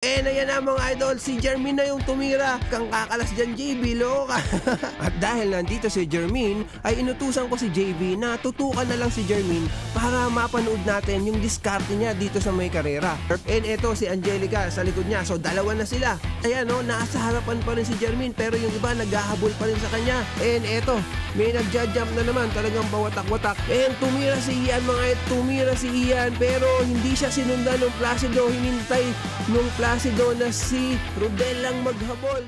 Ayan na mga idol, si Jermin na yung tumira. Kang kakalas dyan, JB, loka. At dahil nandito si Jermin, ay inutusan ko si JB na tutukan na lang si Jermin para mapanood natin yung diskarte niya dito sa may karera. And eto si Angelica sa likod niya, so dalawa na sila. Ayan o, nasa harapan pa rin si Jermin pero yung iba naghahabol pa rin sa kanya. And eto, may nagja-jump na naman, talagang bawatak-watak. And tumira si Ian pero hindi siya sinundan ng Placido, hinintay nung Placido na si Rodel lang maghabol.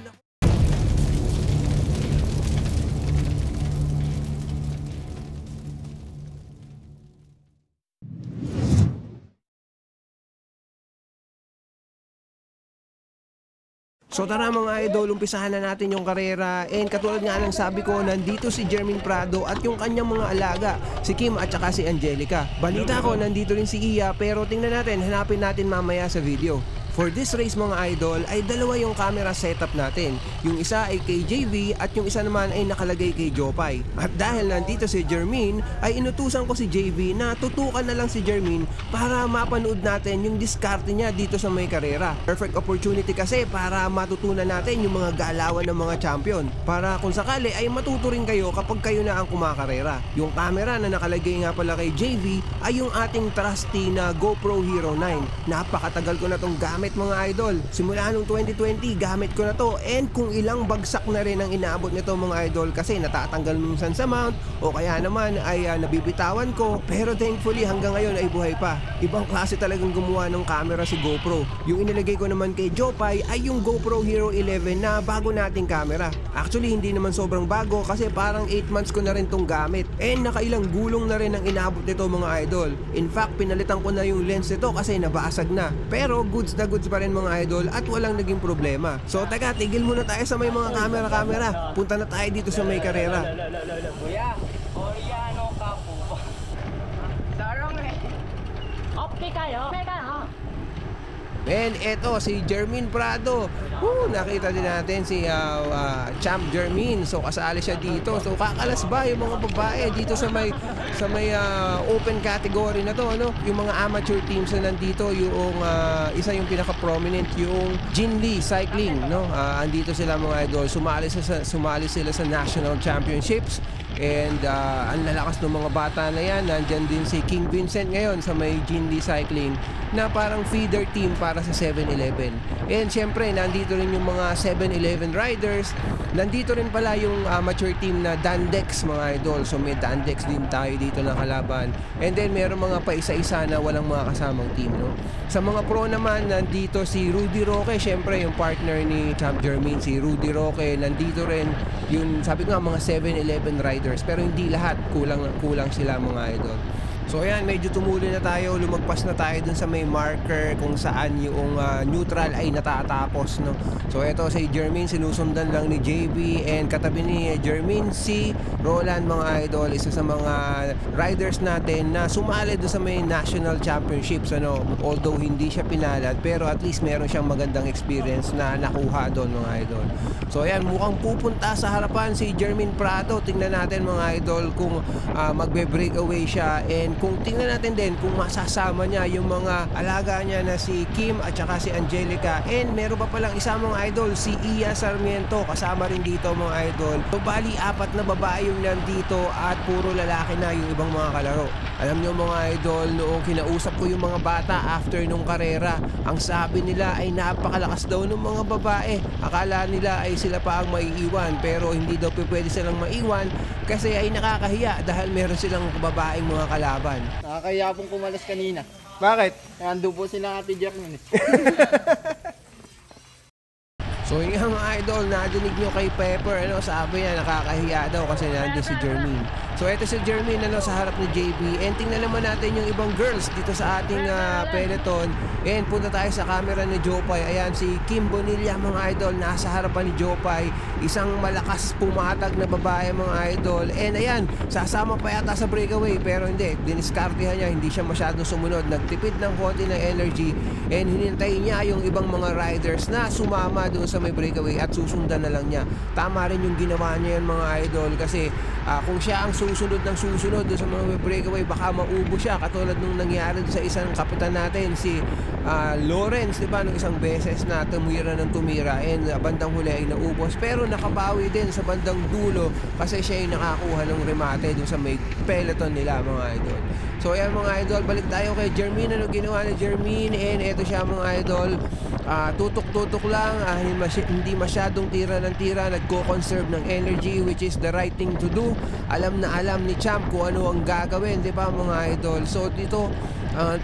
So tara mga idol, umpisahan na natin yung karera. And katulad nga ng sabi ko, nandito si Jermin Prado at yung kanyang mga alaga, si Kim at saka si Angelica. Balita ko, nandito rin si Iya, pero tingnan natin, hanapin natin mamaya sa video. For this race mga idol, ay dalawa yung camera setup natin. Yung isa ay kay JV at yung isa naman ay nakalagay kay Jopay. At dahil nandito si Jermin, ay inutusan ko si JV na tutukan na lang si Jermin para mapanood natin yung diskarte niya dito sa may karera. Perfect opportunity kasi para matutunan natin yung mga galawan ng mga champion. Para kung sakali ay matuto rin kayo kapag kayo na ang kumakarera. Yung camera na nakalagay nga pala kay JV ay yung ating trusty na GoPro Hero 9. Napakatagal ko na tong gamit mga idol. Simula nung 2020 gamit ko na to, and kung ilang bagsak na rin ang inaabot nito mga idol kasi natatanggal minsan sa mount o kaya naman ay nabibitawan ko, pero thankfully hanggang ngayon ay buhay pa. Ibang klase talagang gumawa ng camera si GoPro. Yung inilagay ko naman kay Jopay ay yung GoPro Hero 11 na bago nating camera. Actually hindi naman sobrang bago kasi parang 8 months ko na rin tong gamit, and nakailang gulong na rin ang inaabot nito mga idol. In fact pinalitan ko na yung lens nito kasi nabasag na, pero goods pa rin mga idol at walang naging problema. So taga, tigil muna tayo sa may mga camera. Punta na tayo dito sa may karera. Kuya, Oriano ka po. Sarong eh. Okay kayo? And eto si Jermin Prado. Nakita din natin si Champ Jermin. So kasali siya dito. So kakalas ba yung mga babae dito sa may open category na to, ano? Yung mga amateur teams na nandito, yung isa yung pinaka-prominent, yung Jin Lee Cycling, no? Andito sila mga idol. Sumali sila sa National Championships. And ang lalakas ng mga bata na yan. Nandyan din si King Vincent ngayon sa may Jin Lee Cycling na parang feeder team para sa 7-Eleven. And syempre nandito rin yung mga 7-Eleven riders. Nandito rin pala yung amateur team na Dandex mga idol. So may Dandex din tayo dito na kalaban. And then meron mga paisa-isa na walang mga kasamang team, no? Sa mga pro naman, nandito si Rudy Roque. Syempre yung partner ni Champ Jermin, si Rudy Roque. Nandito rin yung sabi ko nga mga 7-Eleven riders. Pero hindi lahat, kulang sila mga idol. So ayan, medyo tumuli na tayo, lumagpas na tayo dun sa may marker kung saan yung neutral ay natatapos, no? So eto si Jermin, sinusundan lang ni JB, and katabi ni Jermin si Roland mga idol, isa sa mga riders natin na sumali dun sa may national championships, ano? Although hindi siya pinalad, pero at least meron siyang magandang experience na nakuha doon mga idol. So ayan, mukhang pupunta sa harapan si Jermin Prado. Tingnan natin mga idol kung magbe-breakaway siya, and kung tingnan natin din kung masasama niya yung mga alaga niya na si Kim at saka si Angelica. And meron pa palang isa mga idol, si Iya Sarmiento, kasama rin dito mga idol. So bali 4 na babae yung nandito at puro lalaki na yung ibang mga kalaro. Alam niyo mga idol, noong kinausap ko yung mga bata after nung karera, ang sabi nila ay napakalakas daw ng mga babae. Akala nila ay sila pa ang maiiwan, pero hindi daw pwede silang maiwan kasi ay nakakahiya dahil meron silang babaeng mga kalaban. Nakakaya pong kumalas kanina. Bakit? Nandun po sila Ate Jack nun eh. So yung mga idol, nadinig nyo kay Pepper, ano, sabi niya nakakahiya daw kasi nandun si Jermin. So eto si Jermin sa harap ni JB, and tingnan naman natin yung ibang girls dito sa ating peloton. And punta tayo sa camera ni Jopay. Ayan si Kim Bonilla mga idol, nasa harapan ni Jopay, isang malakas pumatag na babae mga idol. And ayan, sasama pa yata sa breakaway pero hindi, diniskartehan niya, hindi siya masyadong sumunod, nagtipid ng konti ng energy, and hinintay niya yung ibang mga riders na sumama doon sa may breakaway at susundan na lang niya. Tama rin yung ginawa niya yan mga idol kasi kung siya ang susunod ng susunod doon sa mga breakaway, baka maubo siya katulad nung nangyari sa isang kapitan natin si Lawrence, di ba, nung isang beses na tumira ng tumira and bandang huli ay naubos, pero nakabawi din sa bandang dulo kasi siya yung nakakuha ng remate dun sa may peloton nila, mga idol. So ayan mga idol, balik tayo kay Jermaine. Ano ginawa ni Jermaine? And eto siya mga idol, tutok-tutok lang, hindi masyadong tira ng tira, nagko-conserve ng energy, which is the right thing to do. Alam na alam ni Champ kung ano ang gagawin, di ba mga idol? So dito,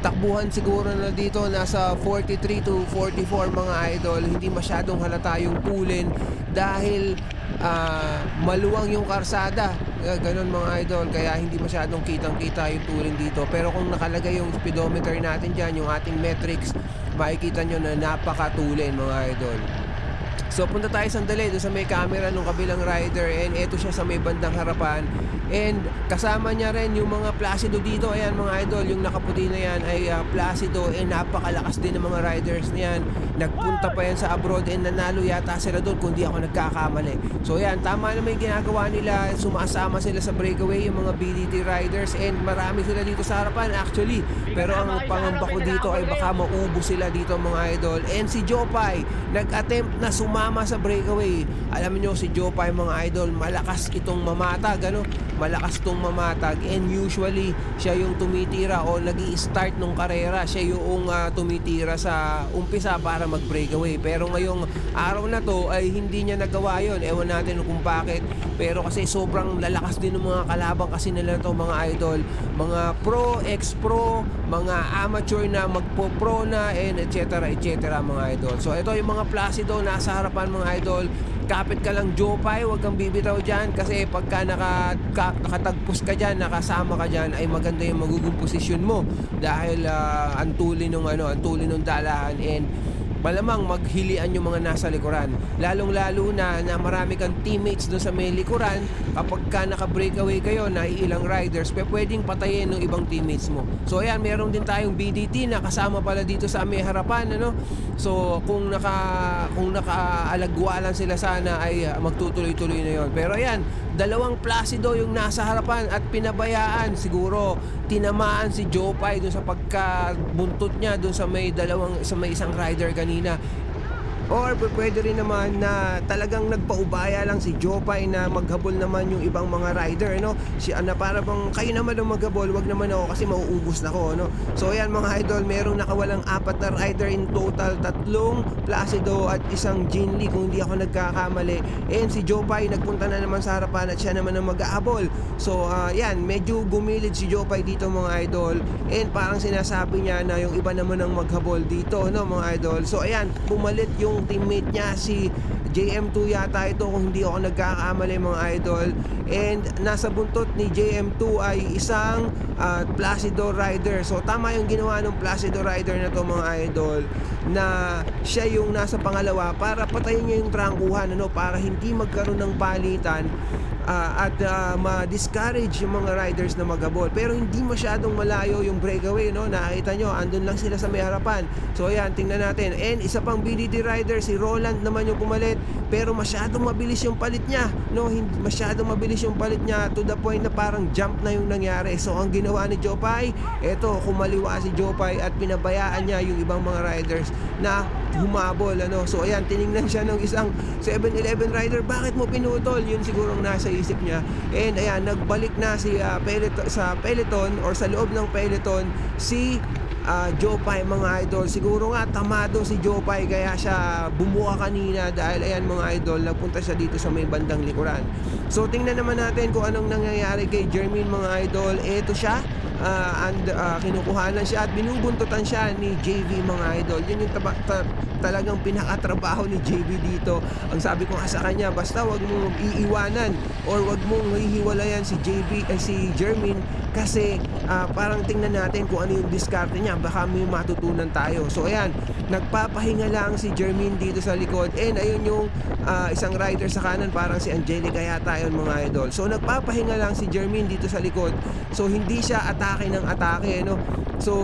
takbuhan siguro na dito nasa 43 to 44 mga idol. Hindi masyadong halata yung pulin dahil maluwang yung karsada, ganun mga idol, kaya hindi masyadong kitang-kita yung tulin dito. Pero kung nakalagay yung speedometer natin dyan, yung ating metrics, makikita nyo na napakatulin mga idol. So punta tayo sandali doon sa may camera ng kabilang rider, and eto siya sa may bandang harapan, and kasama niya rin yung mga Placido dito. Ayan mga idol, yung nakaputi na yan ay Placido, and napakalakas din ng mga riders na yan. Nagpunta pa yan sa abroad and nanalo yata sila doon kung di ako nagkakamali. So yan, tama na may ginagawa nila, sumasama sila sa breakaway yung mga BDT riders, and marami sila dito sa harapan actually. Pero ang pangamba ko dito ay baka maubos sila dito mga idol. And si Jopay nag-attempt na sumama sa breakaway. Alam niyo si Jopay mga idol, malakas itong mamatag, ano? Malakas itong mamatag, and usually siya yung tumitira o nag-i-start ng karera, siya yung tumitira sa umpisa para mag-breakaway. Pero ngayong araw na to ay hindi niya nagawa yon. Ewan natin kung bakit, pero kasi sobrang lalakas din ng mga kalabang kasi nila to mga idol, mga pro, ex-pro, mga amateur na magpo-pro na, and etc. mga idol. So ito yung mga Placido nasa harapan mga idol. Kapit ka lang Jopay, huwag kang bibitaw dyan, kasi pagka nakatagpos ka dyan, nakasama ka dyan, ay maganda yung magugong posisyon mo dahil ang tuli ng dalahan, and malamang maghilian yung mga nasa likuran. Lalong-lalo na marami kang teammates doon sa may likuran. Kapag ka naka-breakaway kayo na ilang riders, pwedeng patayin ng ibang teammates mo. So ayan, meron din tayong BDT na kasama pala dito sa may harapan, ano? So kung nakaalagwa lang sila sana ay magtutuloy-tuloy na yon. Pero ayan, dalawang Placido yung nasa harapan at pinabayaan. Siguro tinamaan si Jopay dun sa pagkabuntot niya dun sa may isang rider kanina. Or pwede rin naman na talagang nagpaubaya lang si Jopay na maghabol naman yung ibang mga rider, no? Para bang kayo naman ang maghabol, wag naman ako kasi mauubos na ako, no? So ayan mga idol, merong nakawalang 4 na rider in total, 3 Placido at isang Jinli kung hindi ako nagkakamali. And si Jopay nagpunta na naman sa harapan at siya naman ang mag-ahabol. So yan, medyo gumilid si Jopay dito mga idol, and parang sinasabi niya na yung iba naman ang maghabol dito, no mga idol. So ayan, pumalit yung teammate niya, si JM2 yata ito kung hindi ako nagkakamali mga idol, and nasa buntot ni JM2 ay isang Placido rider. So tama yung ginawa ng Placido rider na to mga idol, na siya yung nasa pangalawa para patayin niya yung trangkuhan, ano, para hindi magkaroon ng palitan at ma-discourage yung mga riders na maghabol. Pero hindi masyadong malayo yung breakaway, no? Nakita nyo, andun lang sila sa may harapan. So ayan, tingnan natin. And isa pang BDT rider, si Roland naman yung pumalit, pero masyadong mabilis yung palit niya, no? Masyadong mabilis yung palit niya to the point na parang jump na yung nangyari. So ang ginawa ni Jopay, eto, kumaliwa si Jopay at pinabayaan niya yung ibang mga riders na humabol, ano. So ayan, tiningnan siya ng isang 7-Eleven rider, bakit mo pinutol? Yun sigurong nasa isip niya. And ayan, nagbalik na si sa peloton or sa loob ng peloton si Jopay mga idol. Siguro nga tamado si Jopay kaya siya bumuka kanina, dahil ayan mga idol, nagpunta siya dito sa may bandang likuran. So tingnan naman natin kung anong nangyayari kay Jermaine mga idol. Eto siya, kinukuhanan siya at binubuntutan siya ni JV mga idol. Yun yung talagang pinakatrabaho ni JV dito. Ang sabi ko nga sa kanya, basta wag mong iiwanan or wag mong hihiwalayan si Jermaine, kasi parang tingnan natin kung ano yung diskarte niya, baka may matutunan tayo. So ayan, nagpapahinga lang si Jermaine dito sa likod, and ayun yung isang rider sa kanan, parang si Angelica yata yun mga idol. So nagpapahinga lang si Jermaine dito sa likod, so hindi siya atake ng atake, no? So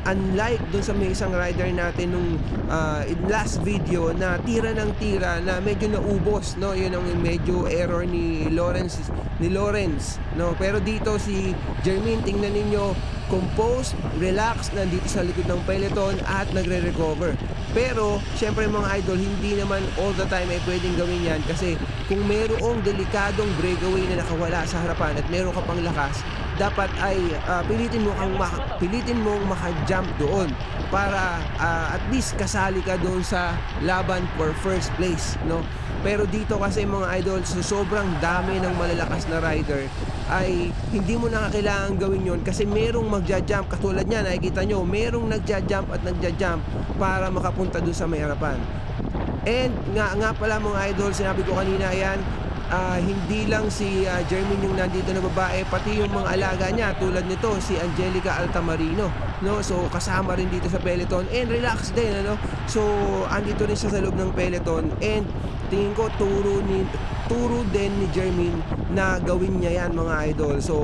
unlike dun sa may isang rider natin nung last video na tira ng tira na medyo naubos, no? Yun ang medyo error ni Lawrence, no? Pero dito si Jermaine, tingnan ninyo composed, relaxed, nandito sa likod ng peloton at nagre-recover. Pero, syempre mga idol, hindi naman all the time ay pwedeng gawin yan kasi kung mayroong delikadong breakaway na nakawala sa harapan at meron ka pang lakas, dapat ay pilitin mong maka-jump doon para at least kasali ka doon sa laban for first place, no? Pero dito kasi mga idol, so sobrang dami ng malalakas na rider ay hindi mo na kailangan gawin yon kasi merong magja-jump. Katulad niya, nakikita nyo, merong nagja-jump at nagja-jump para makapunta doon sa may harapan. And nga pala mga idol, sinabi ko kanina yan, hindi lang si Jermaine yung nandito na babae, pati yung mga alaga niya tulad nito si Angelica Altamarino, no? So kasama rin dito sa peloton and relax din, ano? So andito rin siya sa loob ng peloton and tingin ko turo din ni Jermaine na gawin niya yan mga idol. So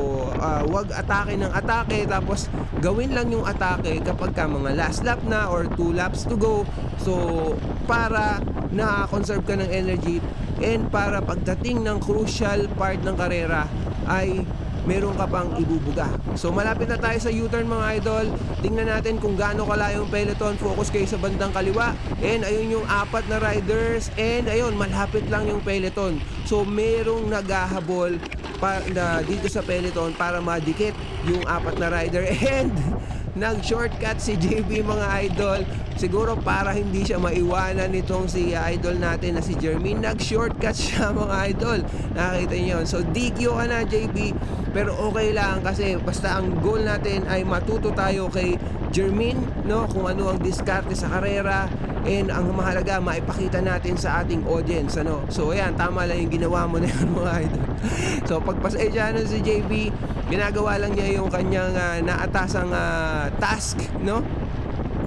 wag atake ng atake tapos gawin lang yung atake kapag ka mga last lap na or 2 laps to go, so para na-conserve ka ng energy and para pagdating ng crucial part ng karera ay meron ka pang ibubuga. So malapit na tayo sa U-turn mga idol. Tingnan natin kung gaano kalayo yung peloton. Focus kayo sa bandang kaliwa. And ayun yung 4 na riders. And ayun, malapit lang yung peloton. So merong naghahabol na dito sa peloton para madikit yung 4 na rider. And nag-shortcut si JB mga idol. Siguro para hindi siya maiwanan nitong si idol natin na si Jermaine. Nag-shortcut siya mga idol. Nakita niyo yun. So DQ ka na JB. Pero okay lang kasi basta ang goal natin ay matuto tayo kay Jermaine, no? Kung ano ang diskarte sa karera. And ang mahalaga, maipakita natin sa ating audience, ano? So ayan, tama lang yung ginawa mo na yun mga idol. So pagpasensya na si JB, ginagawa lang niya yung kanyang naatasang task, no?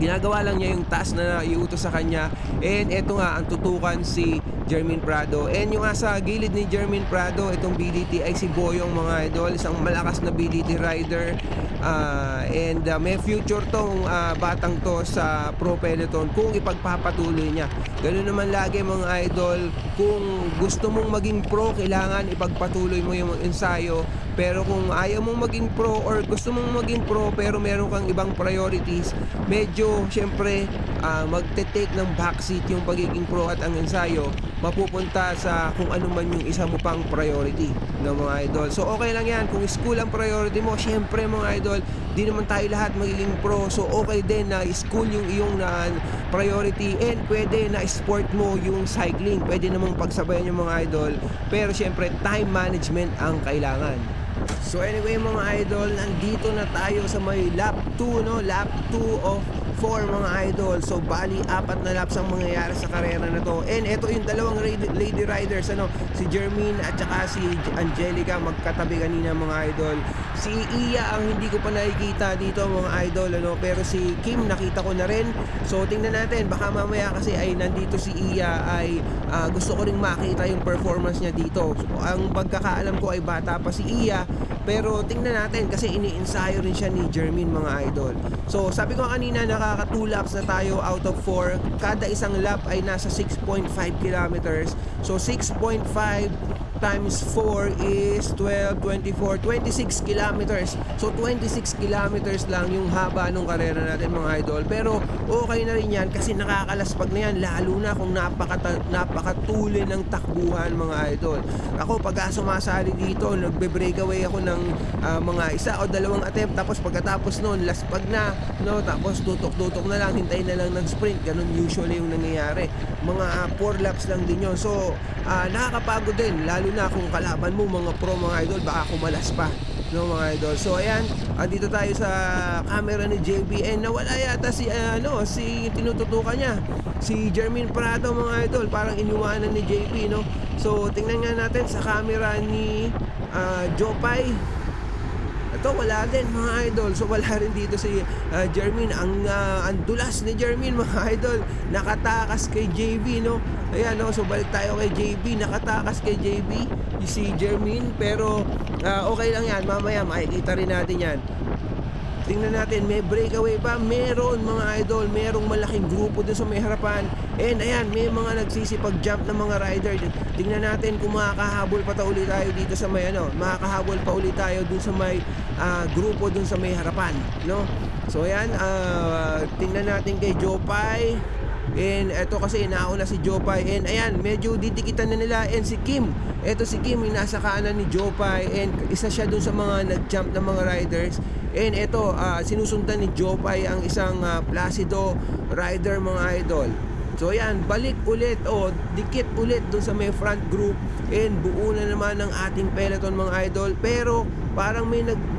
Ginagawa lang niya yung task na iutos sa kanya. And eto nga, ang tutukan si Jermaine Prado. And yung sa gilid ni Jermaine Prado, itong BDT ay si Boyong mga idol. Isang malakas na BDT rider. And may future tong batang to sa pro peloton kung ipagpapatuloy niya. Ganun naman lagi mga idol. Kung gusto mong maging pro, kailangan ipagpatuloy mo yung ensayo. Pero kung ayaw mong maging pro or gusto mong maging pro pero meron kang ibang priorities, medyo syempre magte-take ng backseat yung pagiging pro at ang ensayo mapupunta sa kung ano man yung isa mo pang priority, no mga idol. So okay lang yan, kung school ang priority mo, syempre mga idol, di naman tayo lahat magiging pro. So okay din na school yung iyong priority and pwede na sport mo yung cycling. Pwede namang pagsabayan yung mga idol. Pero syempre time management ang kailangan. So anyway mga idol, nandito na tayo sa may lap 2, no? Lap 2 of 4 mga idol. So bali 4 na laps ang mangyayari sa karera na to. And ito yung dalawang lady riders, ano? Si Jermaine at saka si Angelica, magkatabi kanina mga idol. Si Iya ang hindi ko pa nakikita dito mga idol, ano? Pero si Kim nakita ko na rin. So tingnan natin, baka mamaya kasi ay nandito si Iya ay gusto ko ring makita yung performance niya dito. So, ang pagkakaalam ko ay bata pa si Iya, pero tingnan natin kasi ini-ensayo rin siya ni Jermaine mga idol. So sabi ko kanina, nakaka 2 laps na tayo out of 4. Kada isang lap ay nasa 6.5 kilometers. So 6.5 times 4 is 12, 24, 26 kilometers. So 26 kilometers lang yung haba ng karera natin mga idol. Pero okay na rin yan kasi nakakalaspag na yan, lalo na kung napakatuloy ng takbuhan mga idol. Ako pag sumasali dito, nagbe-breakaway ako ng mga 1 o 2 attempt, tapos pagkatapos noon laspag na, no? Tapos tutok-tutok na lang, hintayin na lang ng sprint. Ganun usually yung nangyayari. Mga 4 laps lang din yun. So nakakapagod din, lalo na kung kalaban mo mga pro mga idol, baka kumalas pa, no mga idol. So ayan, andito tayo sa camera ni JB and nawala yata si si tinututukan niya, si Jermaine Prado mga idol, parang iniwanan ni JB, no. So tingnan nga natin sa camera ni Jopay. Ito wala din mga idol. So wala rin dito si Jermaine. Ang dulas ni Jermaine mga idol, nakatakas kay JB, no. Ayan, no. So balik tayo kay JB, nakatakas kay JB si Jermaine. Pero okay lang yan, mamaya makikita rin natin yan. tingnan natin, may breakaway ba? Meron mga idol, merong malaking grupo dun sa may harapan. And ayan, may mga nagsisipag-jump na mga rider. Tingnan natin kung makakahabol pa ulit tayo dito sa may makakahabol pa ulit tayo dun sa may grupo dun sa may harapan, no? So ayan, tingnan natin kay Jopay. And eto kasi nauna si Jopay. And ayan, medyo didikitan na nila. And si Kim, eto si Kim yung nasa kanan ni Jopay. And isa siya dun sa mga nag-jump na mga riders. And eto, sinusundan ni Jopay ang isang Placido rider mga idol. So ayan, balik ulit dikit ulit dun sa may front group. And buo na naman ng ating peloton mga idol. Pero parang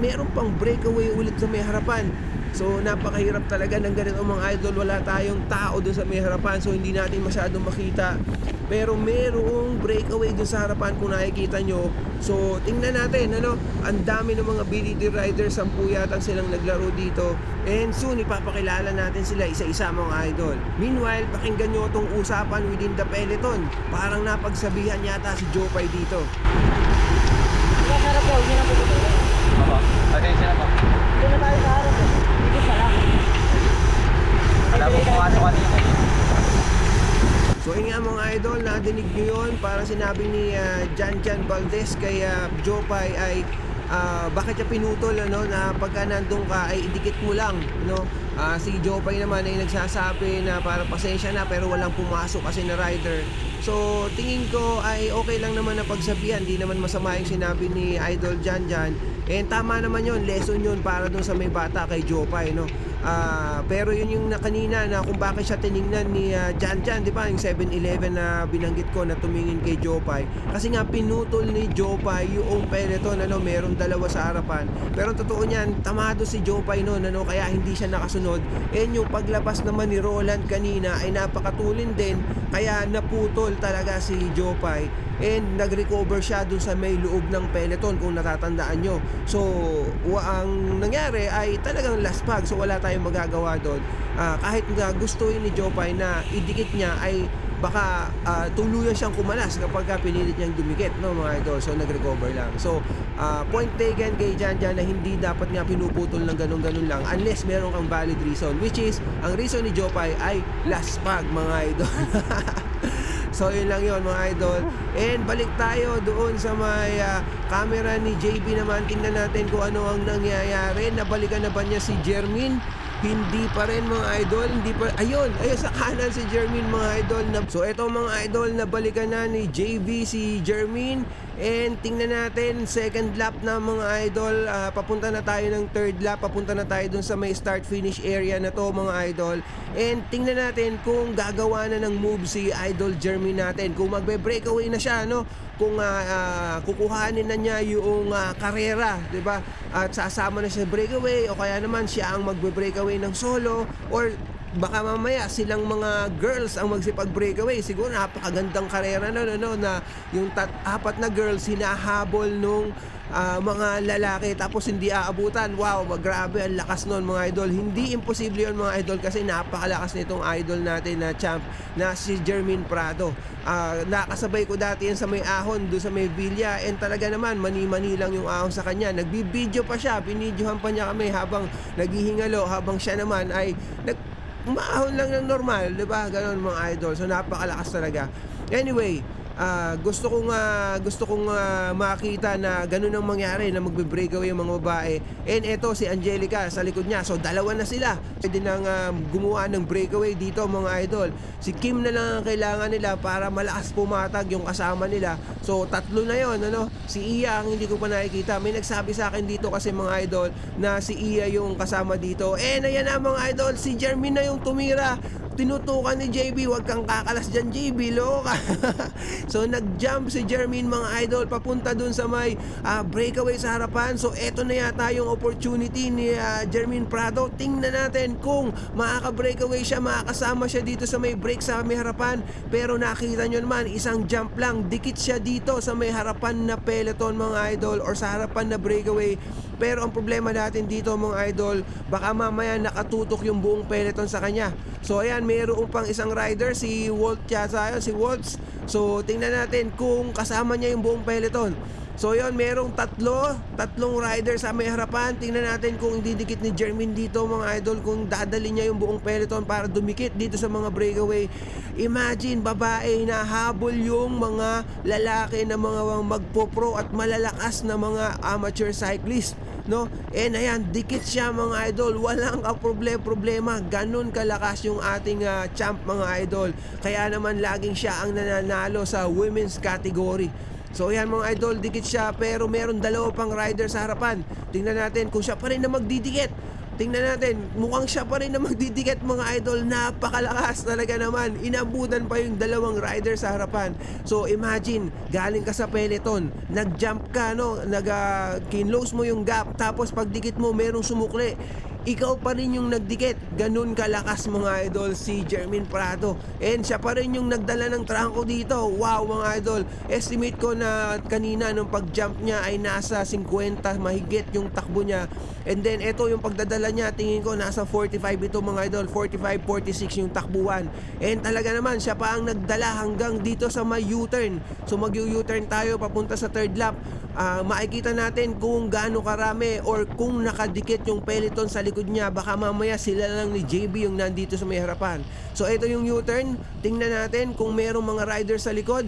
meron pang breakaway ulit sa may harapan. So napakahirap talaga ng ganito mga idol. Wala tayong tao doon sa may harapan, so hindi natin masyadong makita. Pero merong breakaway doon sa harapan kung nakikita nyo. So tingnan natin, ang dami ng mga BDT riders, 10 yata silang naglaro dito. And soon ipapakilala natin sila isa-isa mga idol. Meanwhile, pakinggan nyo itong usapan within the peloton. Parang napagsabihan yata si Jopay dito. Harap daw, hindi na puputuloy. Opo, atensya na po. Doon na tayo sa harap. Dito pala. Wala po pumasok kanina. So yun nga mga idol, nadinig nyo yun. Parang sinabi ni Jan Valdez kay Jopay ay bakit siya pinutol na pagka nandun ka ay idikit mo lang, no? Si Jopay naman ay nagsasabi na parang pasensya na pero walang pumasok kasi na rider. So tingin ko ay okay lang naman na pagsabihan, di naman masama yung sinabi ni Idol Jan. And tama naman yun, lesson yun para dun sa may bata kay Jopay, no? Pero yun yung kanina na kung bakit siya tiningnan ni Jan, di ba? Yung 7-Eleven na binanggit ko na tumingin kay Jopay. Kasi nga pinutol ni Jopay yung peloton, meron dalawa sa harapan. Pero totoo niyan, tamado si Jopay noon, kaya hindi siya nakasunod. And yung paglabas naman ni Roland kanina ay napakatulin din, kaya naputol talaga si Jopay. And nag-recover siya dun sa may loob ng peloton kung natatandaan nyo. So ang nangyari ay talagang last pag, so wala tayong magagawa doon. Kahit nga gustuin ni Jopay na idikit niya ay baka tuluyan siyang kumalas kapag pinilit niyang dumikit, no mga idol. So nag-recover lang. So point taken kay Jan na hindi dapat nga pinuputol ng ganun-ganun lang unless meron kang valid reason, which is ang reason ni Jopay ay last pag mga idol. So yun lang yun mga idol. And balik tayo doon sa may camera ni JB naman. Tingnan natin kung ano ang nangyayari. Nabalikan na ba niya si Jermin? Hindi pa rin mga idol. Hindi pa. Ayun sa kanan si Jermin mga idol. So eto mga idol, nabalikan na ni JB si Jermin. And tingnan natin, second lap na mga idol. Papunta na tayo ng third lap. Papunta na tayo dun sa may start-finish area na to mga idol. And tingnan natin kung gagawa na ng move si Idol Jermin natin. Kung magbe-breakaway na siya, no? Kung kukuhanin na niya yung karera, 'di ba? At sasama na siya sa breakaway, o kaya naman siya ang magbe-breakaway ng solo, or baka mamaya silang mga girls ang magsipag-breakaway. Siguro napakagandang karera na yung 4 na girls hinahabol nung mga lalaki tapos hindi aabutan. Wow, grabe ang lakas nun mga idol. Hindi imposible yun mga idol kasi napakalakas nitong idol natin na champ na si Jermin Prado. Nakasabay ko dati yan sa may ahon doon sa may Villa, and talaga naman mani-mani lang yung ahon sa kanya. Nagbibideo pa siya, binidyohan pa niya kami habang naghihingalo, habang siya naman ay umahon lang ng normal, 'di ba? Ganon mga idol. So napakalakas talaga. Anyway, gusto kong makita na ganun ang mangyari, na magbe-breakaway yung mga babae. And eto si Angelica sa likod niya. So dalawa na sila. Pwede nang gumawa ng breakaway dito mga idol. Si Kim na lang ang kailangan nila para malakas pumatag yung kasama nila. So 3 na yon, Si Iya ang hindi ko pa nakikita. May nagsabi sa akin dito kasi mga idol na si Iya yung kasama dito. Ayan na mga idol, si Jermin na yung tumira. Tinutukan ni JB, wag kang kakalas dyan JB, loka. So nag-jump si Jermin mga idol papunta dun sa may breakaway sa harapan. So eto na yata yung opportunity ni Jermin Prado. Tingnan natin kung makaka-breakaway siya, makakasama siya dito sa may break sa may harapan. Pero nakita nyo naman, isang jump lang, dikit siya dito sa may harapan na peloton mga idol, or sa harapan na breakaway. Pero ang problema natin dito mga idol, baka mamaya nakatutok yung buong peloton sa kanya. So ayan, mayroon pang isang rider, si Walt yata, si Waltz. So tingnan natin kung kasama niya yung buong peloton. So yon, merong tatlong rider sa may harapan. Tingnan natin kung didikit ni Jermin dito mga idol, kung dadali niya yung buong peloton para dumikit dito sa mga breakaway. Imagine, babae na habol yung mga lalaki na mga magpo-pro at malalakas na mga amateur cyclist, no? And ayan, dikit siya mga idol, walang problema. Ganun kalakas yung ating champ mga idol. Kaya naman laging siya ang nananalo sa women's category. So ayan mga idol, dikit siya pero meron dalawa pang rider sa harapan. Tingnan natin kung siya pa rin na magdidikit. Tingnan natin, mukhang siya pa rin na magdidikit mga idol. Napakalakas talaga naman. Inabutan pa yung dalawang rider sa harapan. So imagine, galing ka sa peloton, nag-jump ka, no? Kinlose mo yung gap, tapos pagdikit mo merong sumukli, ikaw pa rin yung nagdikit. Ganun kalakas mga idol si Jermin Prado. And siya pa rin yung nagdala ng trangko dito. Wow mga idol, estimate ko na kanina nung pag-jump niya ay nasa 50 mahigit yung takbo niya. And then ito yung pagdadala niya, tingin ko nasa 45 ito mga idol, 45-46 yung takbuhan. And talaga naman siya pa ang nagdala hanggang dito sa may U-turn. So mag-U-turn tayo papunta sa third lap. Makikita natin kung gaano karami or kung nakadikit yung peloton sa likod niya. Baka mamaya sila lang ni JB yung nandito sa may harapan. So ito yung U-turn, tingnan natin kung merong mga rider sa likod.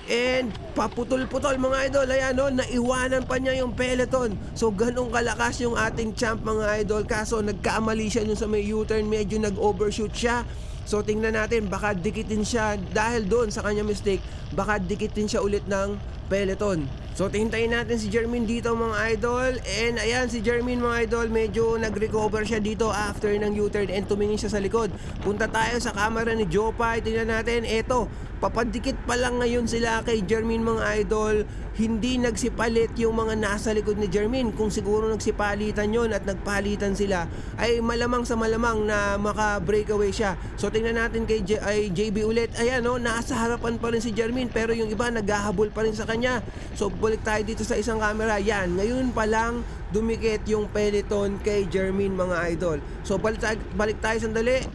And paputol-putol mga idol. Ayan no, naiwanan pa niya yung peloton. So ganun kalakas yung ating champ mga idol. Kaso nagkamali siya yung sa may U-turn, medyo nag-overshoot siya. So tingnan natin, baka dikitin siya dahil doon sa kanya mistake. Baka dikitin siya ulit ng peloton. So hintayin natin si Jermin dito mga idol. And ayan si Jermin mga idol, medyo nag-recover siya dito after ng U-turn and tumingin siya sa likod. Punta tayo sa camera ni Jopay. Tingnan natin, eto, papadikit pa lang ngayon sila kay Jermin mga idol. Hindi nagsipalit yung mga nasa likod ni Jermin. Kung siguro nagsipalitan yon at nagpalitan sila, ay malamang sa malamang na maka-breakaway siya. So tingnan natin kay JB ulit. Ayan no, nasa harapan pa rin si Jermin pero yung iba naghahabol pa rin sa kanya. So balik tayo dito sa isang camera. Yan, ngayon pa lang dumikit yung peloton kay Jermin mga idol. So balik tayo sandali.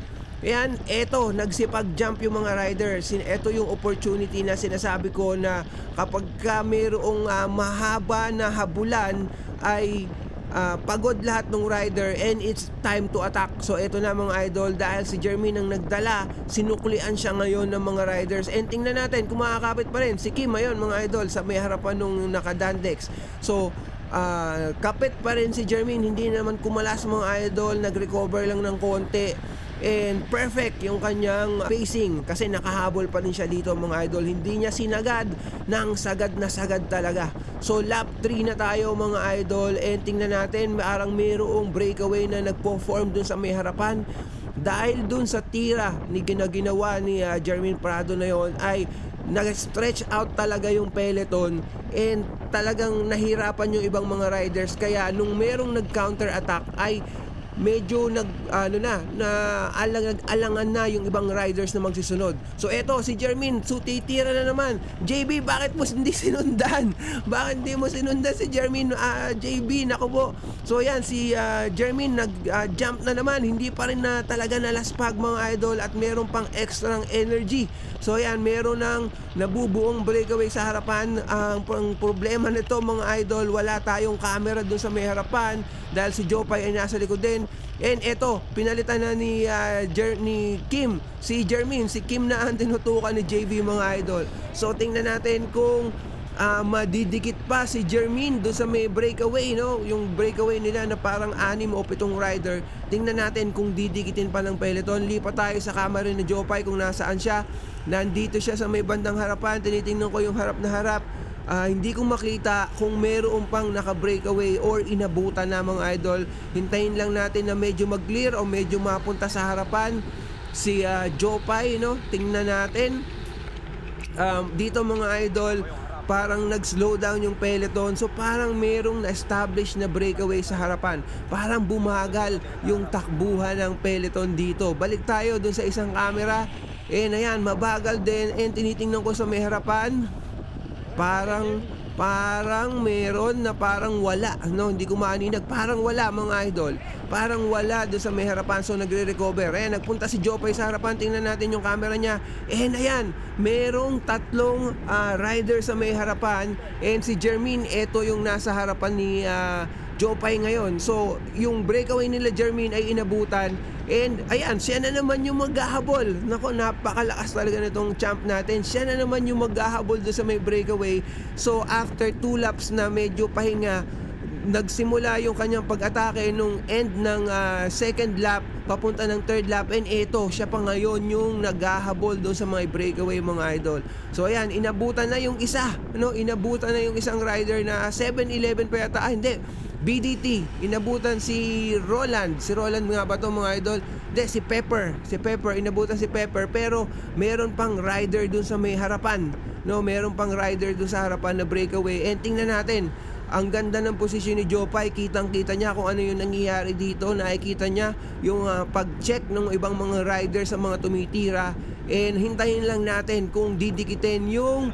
Ayan, eto, nagsipag-jump yung mga riders. Eto yung opportunity na sinasabi ko na kapag ka mayroong mahaba na habulan ay pagod lahat ng rider and it's time to attack. So eto na mga idol, dahil si Jermin ang nagdala, sinuklian siya ngayon ng mga riders. And tingnan natin kung makakapit pa rin si Kim ngayon mga idol sa may harapan nung naka-Dandex. So kapit pa rin si Jermin, hindi naman kumalas mga idol, nag-recover lang ng konti. And perfect yung kanyang pacing kasi nakahabol pa rin siya dito mga idol. Hindi niya sinagad ng sagad na sagad talaga. So lap 3 na tayo mga idol. And tingnan natin, parang mayroong breakaway na nagpo-form dun sa may harapan. Dahil dun sa tira ni ginawa ni Jermin Prado na yon ay nag-stretch out talaga yung peloton and talagang nahirapan yung ibang mga riders. Kaya nung merong nag-counter attack ay medyo alangan na yung ibang riders na magsisunod. So eto si Jermin, titira na naman. JB, bakit mo hindi sinundan? Bakit hindi mo sinundan si Jermin? JB, naku po. So yan, si Jermin nag-jump na naman. Hindi pa rin na talaga nalaspag mga idol at meron pang extra energy. So yan, meron ng nabubuong breakaway sa harapan. Ang problema nito mga idol, wala tayong camera dun sa may harapan dahil si Jopay ay nasa likod din. And eto, pinalitan na ni Kim, si Jermin, si Kim na ang tinutukan ni JV mga idol. So tingnan natin kung madidikit pa si Jermin doon sa may breakaway, no? Yung breakaway nila na parang 6 o 7 rider. Tingnan natin kung didikitin pa ng peloton. Lipat tayo sa camera ni Jopay kung nasaan siya. Nandito siya sa may bandang harapan. Tinitingnan ko yung harap na harap. Hindi ko makita kung meron pang naka-breakaway or inabutan na mga idol. Hintayin lang natin na medyo mag-clear o medyo mapunta sa harapan si Jopay, no? Tingnan natin. Dito mga idol, parang nag-slow down yung peloton. So parang merong na-establish na breakaway sa harapan. Parang bumagal yung takbuhan ng peloton dito. Balik tayo dun sa isang camera. Ayan, mabagal din. And tinitingnan ko sa may harapan, parang parang meron na parang wala, no? Hindi ko maaninag, parang wala mga idol. Parang wala doon sa may harapan, so nagre-recover. Ayan, nagpunta si Jopay sa harapan, tingnan natin yung camera niya. And ayan, merong tatlong rider sa may harapan. And si Jermaine, eto yung nasa harapan ni Jopay ngayon. So, yung breakaway nila Jermaine ay inabutan. And ayan, siya na naman yung maghahabol. Nako, napakalakas talaga nitong champ natin. Siya na naman yung maghahabol doon sa may breakaway. So, after 2 laps na medyo pahinga, nagsimula yung kanyang pag-atake nung end ng second lap papunta ng third lap, and eto siya pa ngayon yung naghahabol doon sa mga breakaway mga idol. So ayan, inabutan na yung isa, no? Inabutan na yung isang rider na 7-11 pa yata, hindi, BDT, inabutan si Roland. Si Roland nga ba to mga idol? Hindi, si Pepper, inabutan si Pepper, pero meron pang rider dun sa may harapan, no? Meron pang rider dun sa harapan na breakaway. And tingnan natin, ang ganda ng posisyon ni Jopay, kitang-kita niya kung ano yung nangyayari dito. Nakikita niya yung pag-check ng ibang mga rider sa mga tumitira. And hintayin lang natin kung didikitin yung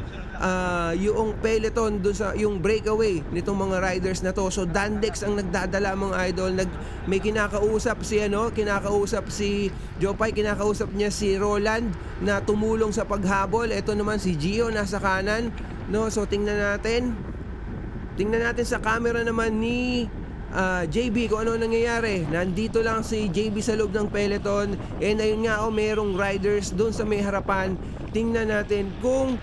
peloton doon sa yung breakaway nitong mga riders na to. So Dandex ang nagdadala mga idol. May kinakausap si Jopay, kinakausap niya si Roland na tumulong sa paghabol. Ito naman si Gio nasa kanan, no? So tingnan natin sa camera naman ni JB kung ano nangyayari. Nandito lang si JB sa loob ng peloton. And ayun nga, merong riders doon sa may harapan. Tingnan natin kung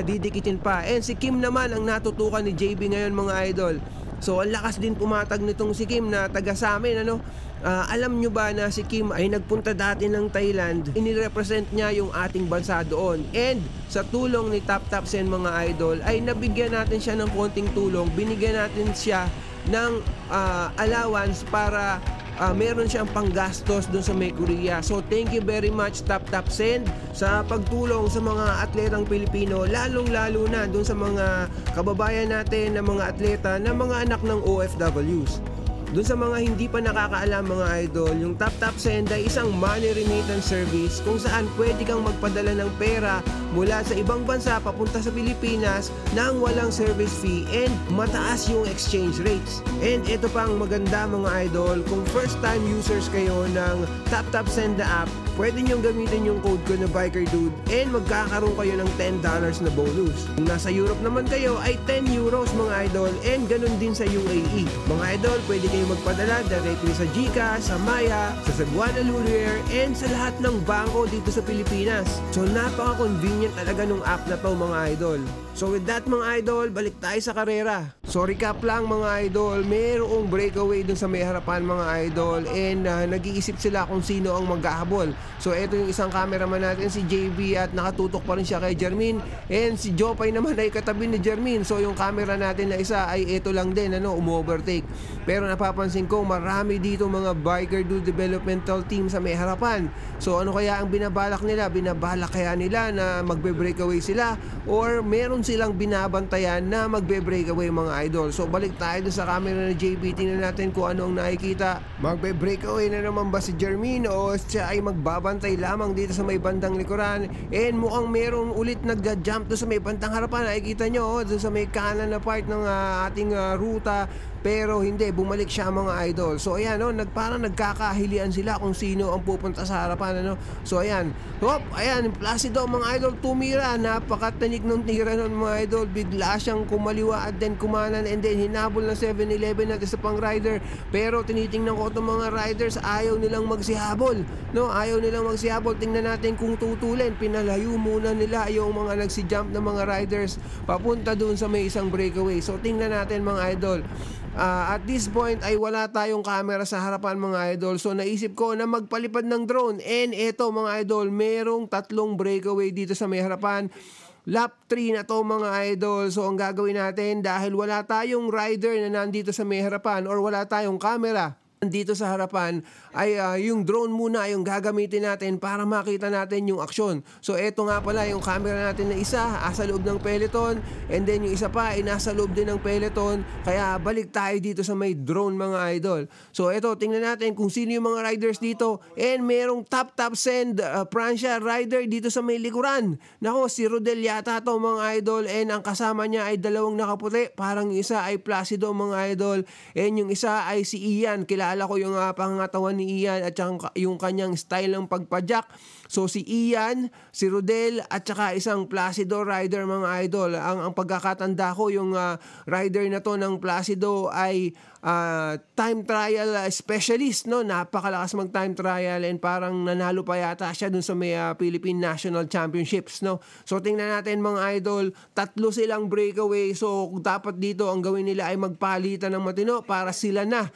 didikitin pa. And si Kim naman ang natutukan ni JB ngayon mga idol. So ang lakas din pumatag nitong si Kim na taga sa amin, ano? Alam nyo ba na si Kim ay nagpunta dati ng Thailand? Inirepresent niya yung ating bansa doon. And sa tulong ni Top Top Sen mga idol, ay nabigyan natin siya ng konting tulong. Binigyan natin siya ng allowance para meron siyang panggastos doon sa may Korea. So thank you very much Top Top Sen sa pagtulong sa mga atletang Pilipino, lalong-lalo na doon sa mga kababayan natin na mga atleta na mga anak ng OFWs. Doon sa mga hindi pa nakakaalam mga idol, yung Top Top Send ay isang money remittance service kung saan pwede kang magpadala ng pera mula sa ibang bansa papunta sa Pilipinas nang walang service fee and mataas yung exchange rates. And ito pang maganda mga idol, kung first time users kayo ng Top Top Send the app, pwede nyong gamitin yung code ko na Biker Dude and magkakaroon kayo ng $10 na bonus. Kung nasa Europe naman kayo ay 10 euros mga idol, and ganun din sa UAE. Mga idol, pwede kayo magpadala directly sa GCash, sa Maya, sa Cebuana Lulier, and sa lahat ng bangko dito sa Pilipinas. So napaka-convenient talaga nung app na to mga idol. So with that mga idol, balik tayo sa karera. So recap lang mga idol, mayroong breakaway dun sa may harapan mga idol, and nag-iisip sila kung sino ang maghahabol. So ito yung isang cameraman natin si JB at nakatutok pa rin siya kay Jermaine, and si Jopay naman ay katabi ni Jermaine. So yung camera natin na isa ay ito lang din, umu-overtake. Pero napapansin ko marami dito mga Biker Dude developmental team sa may harapan. So ano kaya ang binabalak nila? Binabalak kaya nila na magbe-breakaway sila, or meron silang binabantayan na magbe-breakaway mga idol? So balik tayo sa camera ni JB, tingnan natin kung ano ang nakikita. Magbe-breakaway na naman ba si Jermaine o siya ay magbabantay lamang dito sa may bandang likuran? And mukhang meron ulit nagja-jump doon sa may bandang harapan. Nakikita nyo doon sa may kanan na part ng ating ruta. Pero hindi, bumalik siya mga idol. So ayan, parang nagkakahilian sila kung sino ang pupunta sa harapan, So ayan, ayan, Placido mga idol, tumira. Napakatanik nung tira nun mga idol. Bigla siyang kumaliwa at then kumanan, and then hinabol ng 7-11 at isa pang rider. Pero tinitingnan ko itong mga riders, ayaw nilang magsihabol, Ayaw nilang magsihabol. Tingnan natin kung tutulin. Pinalayo muna nila yung mga nagsi-jump na mga riders papunta dun sa may isang breakaway. So tingnan natin mga idol. At this point ay wala tayong camera sa harapan mga idol. So naisip ko na magpalipad ng drone. And eto mga idol, merong 3 breakaway dito sa may harapan. Lap 3 na to mga idol. So ang gagawin natin, dahil wala tayong rider na nandito sa may harapan or wala tayong camera dito sa harapan ay yung drone muna yung gagamitin natin para makita natin yung aksyon. So eto nga pala yung camera natin na isa sa loob ng peloton, and then yung isa pa ay nasa loob din ng peloton. Kaya balik tayo dito sa may drone mga idol. So eto, tingnan natin kung sino yung mga riders dito, and merong top send Prancia rider dito sa may likuran. Nako, si Rodel yata to mga idol, and ang kasama niya ay dalawang nakaputi. Parang yung isa ay Placido mga idol, and yung isa ay si Ian. Kilala ko yung pangangatawan ni Ian at saka yung kanyang style ng pagpadyak. So si Ian, si Rodel at saka isang Placido rider mga idol. Ang pagkakatanda ko, yung rider na to ng Placido ay time trial specialist, no? Napakalakas mag time trial, and parang nanalo pa yata siya dun sa may Philippine National Championships, no? So tingnan natin mga idol, 3 silang breakaway. So dapat dito ang gawin nila ay magpalitan ng matino para sila na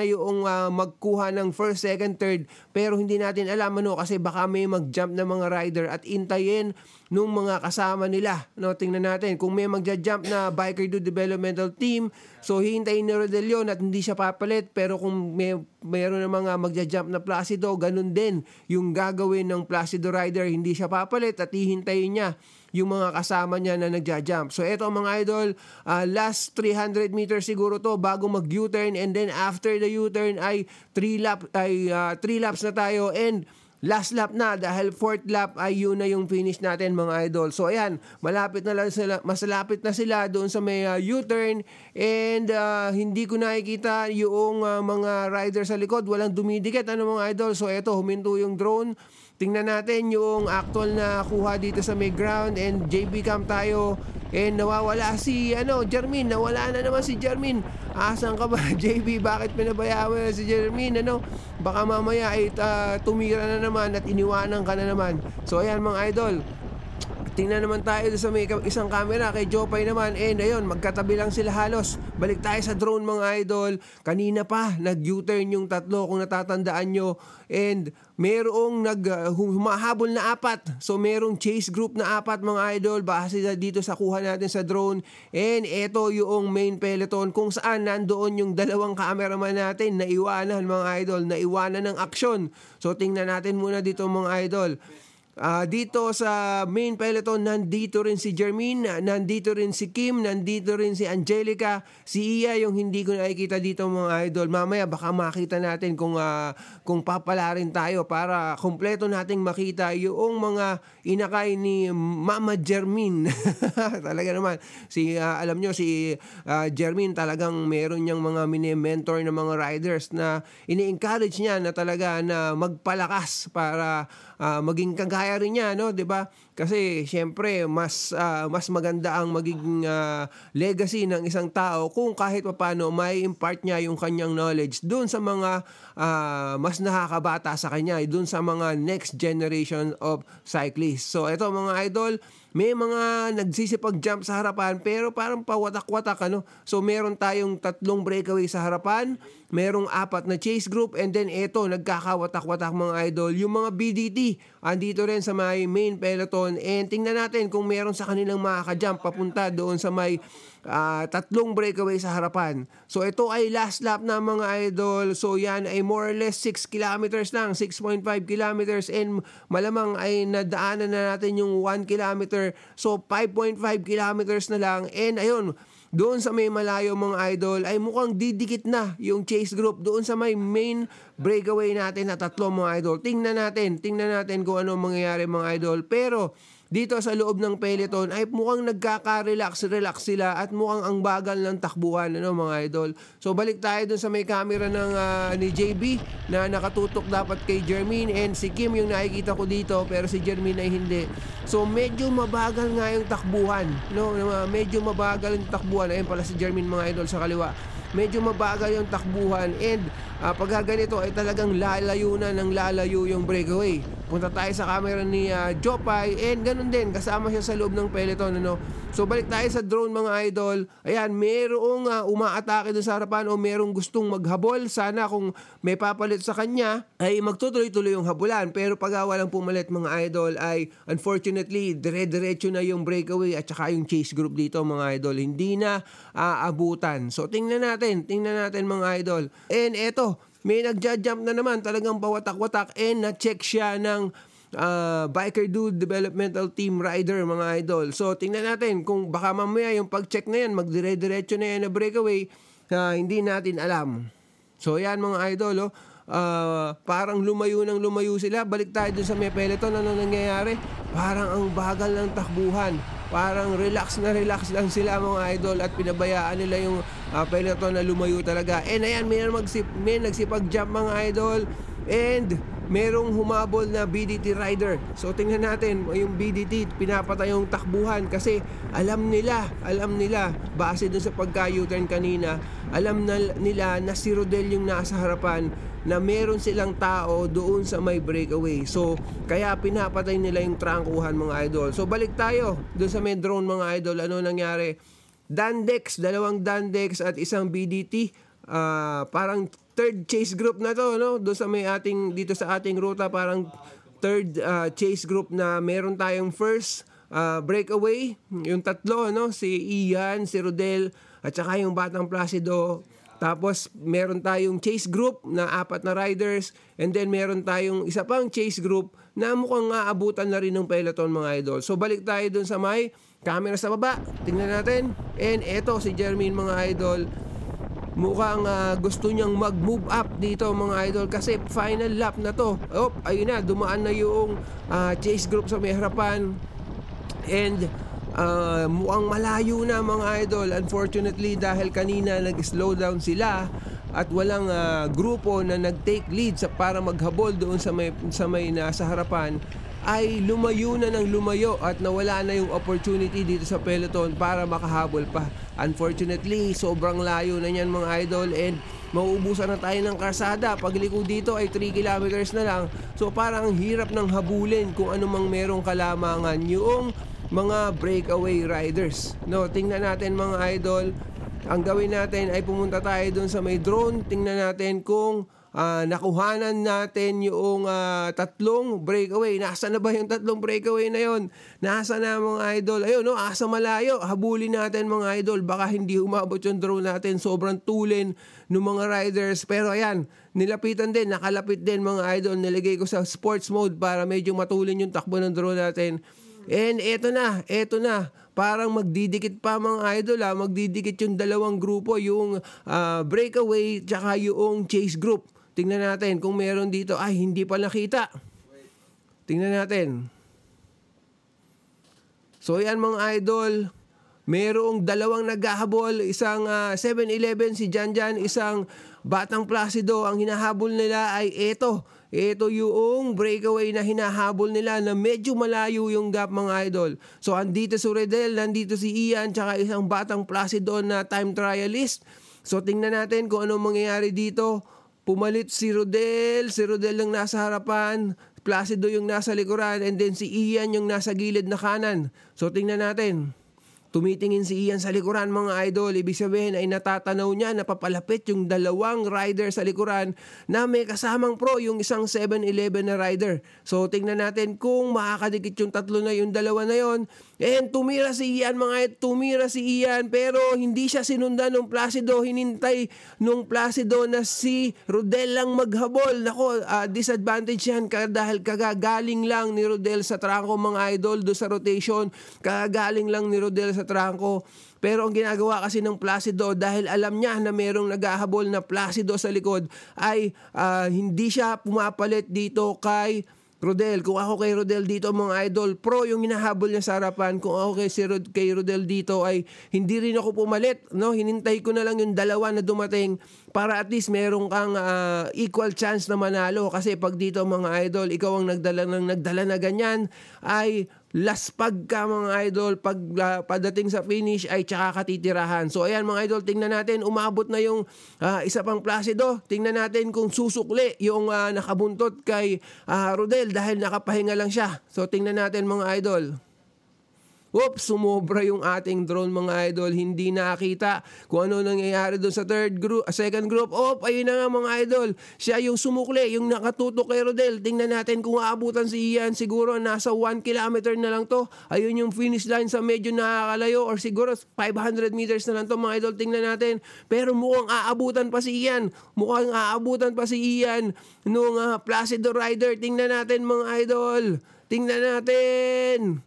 yung magkuha ng first, second, third. Pero hindi natin alam ano, kasi baka may mag-jump na mga rider at intayin nung mga kasama nila, no? Tingnan natin kung may magja-jump na Biker Do Developmental Team, so hihintayin ni Rodel yun at hindi siya papalit. Pero kung mayroon na mga magja-jump na Placido, ganun din yung gagawin ng Placido rider, hindi siya papalit at hihintayin niya yung mga kasama niya na nagja-jump. So eto mga idol, last 300 meters siguro to bago mag-U-turn, and then after the U-turn ay 3 laps na tayo, and last lap na dahil 4th lap ay yun na yung finish natin mga idol. So ayan, mas lapit na sila doon sa may U-turn, and hindi ko nakikita yung mga rider sa likod, walang dumidikit mga idol. So eto, huminto yung drone. Tingnan natin yung actual na kuha dito sa may ground, and JB cam tayo, and nawawala si Jermin. Nawala na naman si Jermin. Asan ka ba JB? Bakit pinabayaan mo si Jermin? Baka mamaya ay tumira na naman at iniwanan ka na naman. So ayan mga idol, tingnan naman tayo sa may isang camera kay Jopay naman, and ayun, magkatabi lang sila halos. Balik tayo sa drone mga idol. Kanina pa nag-U-turn yung tatlo kung natatandaan nyo, and merong humahabol na 4. So merong chase group na 4 mga idol, base dito sa kuha natin sa drone. And eto yung main peloton kung saan nandoon yung dalawang cameraman natin na iwanan mga idol, na iwanan ng aksyon. So tingnan natin muna dito mga idol. Dito sa main peloton, nandito rin si Jermin, nandito rin si Kim, nandito rin si Angelica, si Iya yung hindi ko nakikita dito mga idol. Mamaya baka makita natin kung papala rin tayo para kompleto nating makita yung mga inakay ni Mama Jermin. Talaga naman, alam nyo si Jermin talagang meron niyang mga mini-mentor na mga riders na ini-encourage niya na talaga na magpalakas para maging kagaya rin niya, no, 'di ba? Kasi syempre mas maganda ang magiging legacy ng isang tao kung kahit papaano may impart niya yung kanyang knowledge doon sa mga mas nakakabata sa kanya, doon sa mga next generation of cyclists. So ito mga idol, may mga nagsisipag-jump sa harapan pero parang pawatak-watak So meron tayong 3 breakaway sa harapan, merong 4 na chase group, and then eto nagkakawatak-watak mga idol. Yung mga BDT andito rin sa may main peloton, and tingnan natin kung meron sa kanilang makaka-jump papunta doon sa may 3 breakaway sa harapan. So ito ay last lap na mga idol. So yan ay more or less 6 kilometers lang, 6.5 kilometers, and malamang ay nadaanan na natin yung 1 kilometer. So 5.5 kilometers na lang, and ayun, doon sa may malayo mga idol ay mukhang didikit na yung chase group doon sa may main breakaway natin na 3 mga idol. Tingnan natin kung ano mangyayari mga idol. Pero dito sa loob ng peloton ay mukhang nagkaka-relax sila at mukhang ang bagal ng takbuhan mga idol. So balik tayo dun sa may camera ng ni JB na nakatutok dapat kay Jermin, and si Kim yung nakikita ko dito pero si Jermin ay hindi. So medyo mabagal nga yung takbuhan, medyo mabagal yung takbuhan. Ayun pala si Jermin mga idol sa kaliwa. Medyo mabagal yung takbuhan, and pagka ganito ay talagang lalayo yung breakaway. punta tayo sa camera ni Jopay, and ganun din, kasama siya sa loob ng peloton, ano. So balik tayo sa drone mga idol. Ayan, merong umaatake doon sa harapan o merong gustong maghabol. Sana kung may papalit sa kanya ay magtutuloy-tuloy yung habulan. Pero pag walang pumalit mga idol ay unfortunately dire-diretso na yung breakaway at saka yung chase group dito mga idol. Hindi na aabutan. So tingnan natin mga idol. And eto, may nagja-jump na naman, talagang pawatak-watak, and na-check siya ng Biker Dude Developmental Team rider mga idol. So tingnan natin kung baka mamaya yung pag-check na yan, magdire-diretso na yan na breakaway, hindi natin alam. So yan mga idol, parang lumayo sila. Balik tayo dun sa may peloton, ano nangyayari? Parang ang bagal ng takbuhan. Parang relax lang sila mga idol at pinabayaan nila yung peloton na lumayo talaga. And ayan, may nagsipag-jump mga idol, and merong humabol na BDT rider. So tingnan natin, yung BDT pinapatay yung takbuhan kasi alam nila base dun sa pagka-U-turn kanina, alam nila na si Rodel yung nasa harapan, na meron silang tao doon sa may breakaway. So kaya pinapatay nila yung trangkuhan mga idol. So balik tayo doon sa may drone mga idol. Ano nangyari? Dandex, dalawang Dandex at isang BDT. Parang third chase group na to, no? Doon sa may dito sa ating ruta, parang third chase group na meron tayong first breakaway, yung tatlo, no? Si Ian, si Rodel, at saka yung Batang Placido. Tapos meron tayong chase group na 4 na riders, and then meron tayong isa pang chase group na mukhang aabutan na rin ng peloton mga idol. So balik tayo dun sa may camera sa baba, tingnan natin. And eto si Jermaine mga idol, mukhang gusto niyang mag-move up dito mga idol kasi final lap na to. Ayun na, dumaan na yung chase group sa may harapan, and mukhang malayo na mga idol. Unfortunately, dahil kanina nag-slow down sila at walang grupo na nag-take lead para maghabol doon sa may nasa harapan, ay lumayo at nawala na yung opportunity dito sa peloton para makahabol pa. Unfortunately, sobrang layo na yan mga idol, and mauubusan na tayo ng karsada. Pagliko dito ay 3 kilometers na lang. So parang hirap ng habulin kung ano mang merong kalamangan yung mga breakaway riders. No, tingnan natin mga idol. Ang gawin natin ay pumunta tayo dun sa may drone. Tingnan natin kung nakuhanan natin yung tatlong breakaway. Nasa na ba yung tatlong breakaway na yon? Nasa na mga idol? Ayun, no, asa malayo. Habulin natin mga idol. Baka hindi umabot yung drone natin. Sobrang tulin ng mga riders. Pero ayan, nilapitan din, nakalapit din mga idol. Nilagay ko sa sports mode para medyo matulin yung takbo ng drone natin. And eto na, parang magdidikit pa mga idol, magdidikit yung dalawang grupo, yung breakaway tsaka yung chase group. Tingnan natin kung meron dito. Ay, hindi pa nakita. Tingnan natin. So yan mga idol, merong dalawang naghahabol, isang 7-Eleven si Janjan, isang Batang Placido. Ang hinahabol nila ay ito yung breakaway na hinahabol nila na medyo malayo yung gap mga idol. So andito si Rodel, nandito si Ian, tsaka isang Batang Placido na time trialist. So tingnan natin kung anong mangyayari dito. Pumalit si Rodel lang nasa harapan, Placido yung nasa likuran, and then si Ian yung nasa gilid na kanan. So tingnan natin. Tumitingin si Ian sa likuran mga idol. Ibig sabihin ay natatanaw niya, napapalapit yung dalawang rider sa likuran na may kasamang pro, yung isang 7-Eleven na rider. So tingnan natin kung makakadikit yung tatlo na yung dalawa na yon. And tumira si Ian pero hindi siya sinundan ng Placido. Hinintay nung Placido na si Rodel lang maghabol. Nako, disadvantage yan dahil kagagaling lang ni Rodel sa trangko mga idol do sa rotation. Kagagaling lang ni Rodel sa trangko. Pero ang ginagawa kasi ng Placido, dahil alam niya na merong naghahabol na Placido sa likod, ay hindi siya pumapalit dito kay Rodel. Kung ako kay Rodel dito mga idol, pro yung hinahabol niya sa harapan. Kung ako kay Rodel dito ay hindi rin ako pumalit, no? Hinintay ko na lang yung dalawa na dumating para at least merong kang equal chance na manalo. Kasi pag dito mga idol, ikaw ang nagdala na ganyan, ay laspag ka mga idol, pagdating sa finish ay tsaka katitirahan. So ayan mga idol, tingnan natin, umabot na yung isa pang Placido. Tingnan natin kung susukli yung nakabuntot kay Rodel dahil nakapahinga lang siya. So tingnan natin mga idol. Oops, sumobra yung ating drone mga idol. Hindi nakita kung ano nangyayari doon sa second group. Ayun na nga mga idol. Siya yung sumukli, yung nakatutok kay Rodel. Tingnan natin kung aabutan si Ian. Siguro nasa 1 kilometer na lang to. Ayun yung finish line sa medyo nakakalayo or siguro 500 meters na lang to mga idol. Tingnan natin. Pero mukhang aabutan pa si Ian. Mukhang aabutan pa si Ian nung Placido Rider. Tingnan natin mga idol. Tingnan natin.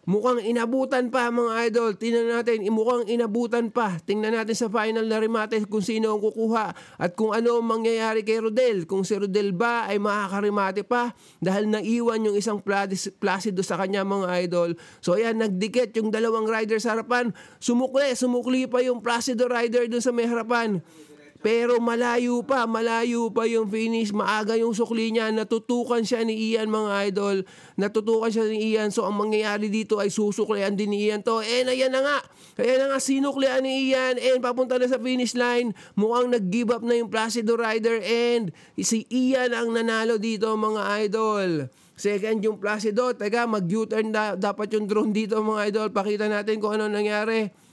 Mukhang inabutan pa mga idol. Tingnan natin, mukhang inabutan pa. Tingnan natin sa final na remate kung sino ang kukuha at kung ano ang mangyayari kay Rodel. Kung si Rodel ba ay makakarimate pa dahil naiwan yung isang Placido sa kanya mga idol. So ayan, nagdikit yung dalawang rider sa harapan. Sumukli pa yung Placido rider dun sa may harapan. Pero malayo pa yung finish. Maaga yung sukli niya. Natutukan siya ni Ian mga idol. Natutukan siya ni Ian. So ang mangyayari dito ay susuklian din ni Ian to. Ayan na nga. Sinuklian ni Ian. Papunta na sa finish line. Mukhang nag-give up na yung Placido Rider. And si Ian ang nanalo dito mga idol. Second yung Placido. Teka, mag-U-turn dapat yung drone dito mga idol. Pakita natin kung ano nangyari.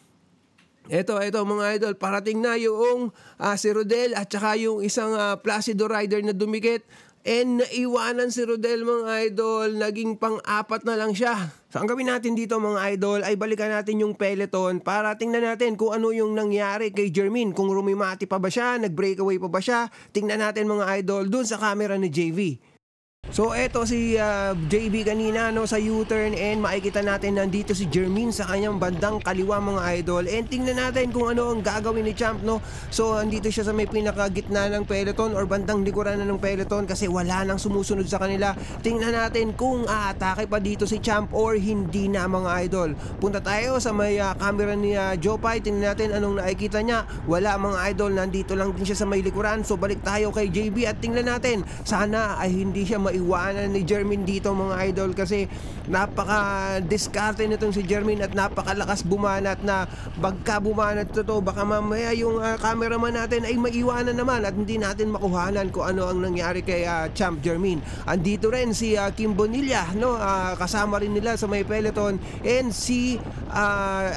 Ito mga idol, parating na yung si Rodel at saka yung isang Placido Rider na dumikit. And naiwanan si Rodel mga idol, naging pang-apat na lang siya. So ang gawin natin dito mga idol ay balikan natin yung peloton para tingnan natin kung ano yung nangyari kay Jermaine. Kung rumimati pa ba siya, nag-breakaway pa ba siya. Tingnan natin mga idol dun sa camera ni JV. So eto si JB kanina no sa U-turn and makikita natin nandito si Jermaine sa kanyang bandang kaliwa mga idol. And tingnan natin kung ano ang gagawin ni Champ no. So andito siya sa may pinakagitna ng peloton or bandang likuran na ng peloton kasi wala nang sumusunod sa kanila. Tingnan natin kung aatake pa dito si Champ or hindi na mga idol. Punta tayo sa may camera ni Jopay. Tingnan natin anong nakikita niya. Wala mga idol, nandito lang din siya sa may likuran. So balik tayo kay JB at tingnan natin. Sana ay hindi siya iwanan ni Jermaine dito mga idol kasi napaka-diskarte nitong si Jermaine at napakalakas bumanat na pagka bumanat to baka mamaya yung cameraman natin ay maiwanan naman at hindi natin makuhanan kung ano ang nangyari kay Champ Jermaine. Andito rin si Kim Bonilla no, kasama rin nila sa may peloton and si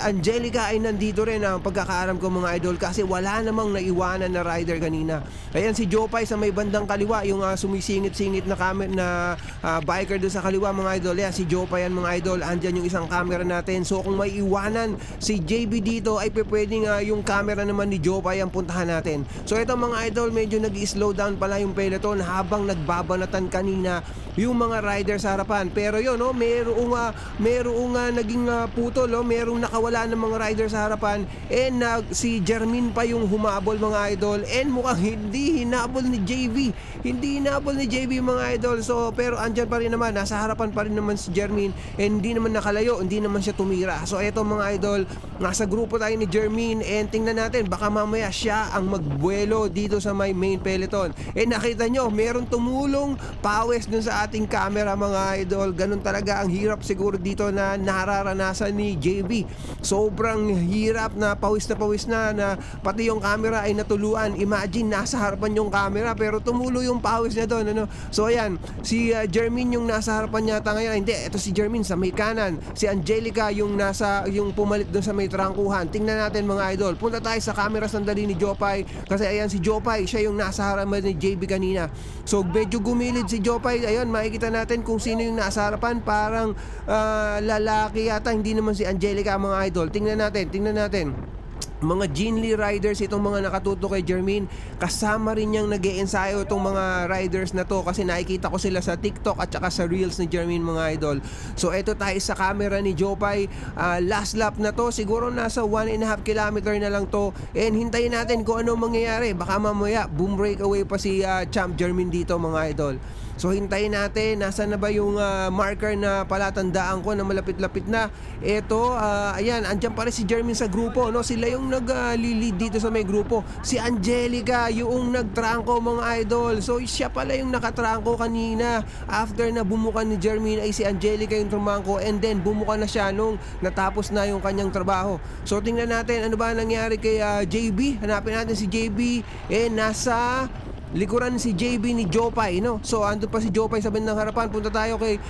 Angelica ay nandito rin ang pagkakaalam ko mga idol kasi wala namang naiwanan na rider kanina. Ayan si Jopay sa may bandang kaliwa yung sumisingit-singit na biker doon sa kaliwa mga idol. Yan, si Jopay yan mga idol. Andyan yung isang camera natin. So kung may iwanan si JB dito ay pwedeng yung camera naman ni Jopay ang puntahan natin. So ito mga idol, medyo nag-slow down pala yung peloton habang nagbabanatan kanina yung mga rider sa harapan. Pero yun, no, merong naging putol, no, merong nakawala ng mga rider sa harapan and si Jermaine pa yung humabol mga idol and mukhang hindi hinabol ni JB. Hindi hinabol ni JB mga idol. So pero andyan pa rin naman, nasa harapan pa rin naman si Jermaine and hindi naman nakalayo, hindi naman siya tumira. So eto mga idol, nasa grupo tayo ni Jermaine and tingnan natin baka mamaya siya ang magbuelo dito sa may main peloton. And nakita nyo, meron tumulong pawis dun sa ating camera mga idol. Ganun talaga ang hirap siguro dito na nararanasan ni JB. Sobrang hirap na pawis na pati yung camera ay natuluan. Imagine nasa harapan yung camera pero tumulo yung pawis niya doon ano. So ayan, si Jermaine yung nasa harapan yata ngayon. Hindi, ito si Jermaine sa may kanan. Si Angelica yung pumalit doon sa may trangkuhan. Tingnan natin mga idol. Punta tayo sa camera sandali ni Jopay kasi ayan si Jopay, siya yung nasa harapan ni JB kanina. So medyo gumilid si Jopay. Ayun, makikita natin kung sino yung nasa harapan. Parang lalaki yata, hindi naman si Angelica mga idol. Tingnan natin. Mga Jinli riders itong mga nakatuto kay Jermaine. Kasama rin niyang nag-e-ensayo itong mga riders na to kasi nakikita ko sila sa TikTok at saka sa Reels ni Jermaine mga idol. So eto tayo sa camera ni Jopay. Last lap na to, siguro nasa 1.5 kilometer na lang to and hintayin natin kung ano mangyayari. Baka mamaya boom breakaway pa si Champ Jermaine dito mga idol. So hintayin natin, nasaan na ba yung marker na palatandaan ko na malapit-lapit na. Ito, ayan, andyan pa rin si Jermin sa grupo, no? Sila yung nag-lead dito sa may grupo. Si Angelica, yung nagtrangko mga idol. So siya pala yung nakatrangko kanina. After na bumuka ni Jermin ay si Angelica yung trumangko, and then bumuka na siya nung natapos na yung kanyang trabaho. So tingnan natin ano ba nangyari kay JB. Hanapin natin si JB. Nasa likuran si JB ni Jopay, no? So andun pa si Jopay sa bandang harapan. Punta tayo kay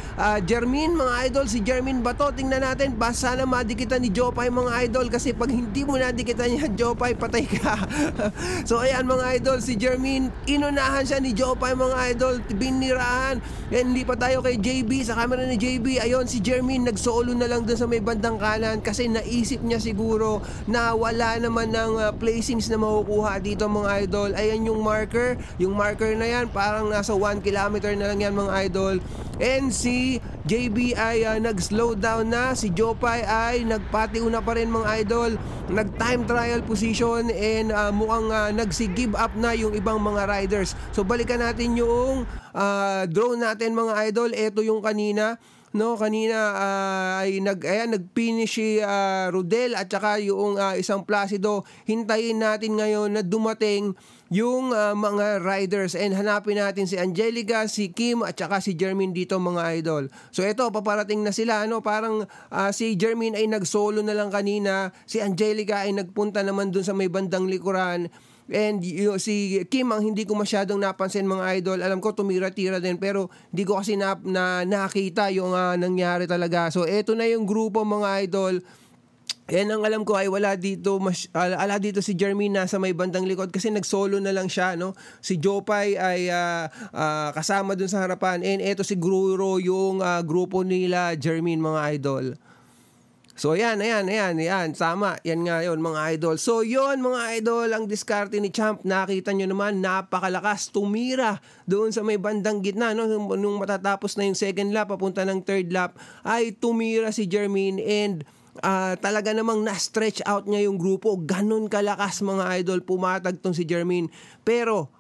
Jermin, mga idol. Si Jermin ba to? Tingnan natin, basta sana madikitan ni Jopay, mga idol, kasi pag hindi mo nadikitan niya Jopay, patay ka. So ayan mga idol, si Jermin, inunahan siya ni Jopay, mga idol, binirahan. And hindi pa tayo kay JB, sa camera ni JB. Ayun, si Jermin nagsolo na lang dun sa may bandang kanan kasi naisip niya siguro na wala naman ng placings na makukuha dito, mga idol. Ayan yung marker. Yung marker na yan, parang nasa 1 kilometer na lang yan, mga idol. And si JB ay nag-slow down na. Si Jopay ay nagpatiuna pa rin, mga idol. Nag-time trial position and mukhang nagsi-give up na yung ibang mga riders. So balikan natin yung drone natin, mga idol. Ito yung kanina. No, kanina ay nag-finish si Rodel at saka yung isang Placido. Hintayin natin ngayon na dumating yung mga riders and hanapin natin si Angelica, si Kim at saka si Jermin dito, mga idol. So ito, paparating na sila, no? Parang si Jermin ay nag-solo na lang kanina, si Angelica ay nagpunta naman dun sa may bandang likuran. And si Kim ang hindi ko masyadong napansin, mga idol. Alam ko tumira-tira din pero hindi ko kasi nakita yung nangyari talaga. So eto na yung grupo, mga idol. Yan ang alam ko ay wala dito si Jermin nasa may bandang likod kasi nag-solo na lang siya, no? Si Jopay ay kasama dun sa harapan, and eto si Gruro yung grupo nila Jermin, mga idol. So ayan, tama, yan nga yun, mga idol. So yun, mga idol, ang diskarte ni Champ, nakita nyo naman, napakalakas, tumira doon sa may bandang gitna, no? Nung matatapos na yung second lap, papunta ng third lap, ay tumira si Jermin, and talaga namang na-stretch out niya yung grupo. Ganun kalakas, mga idol, pumatag tong si Jermin. Pero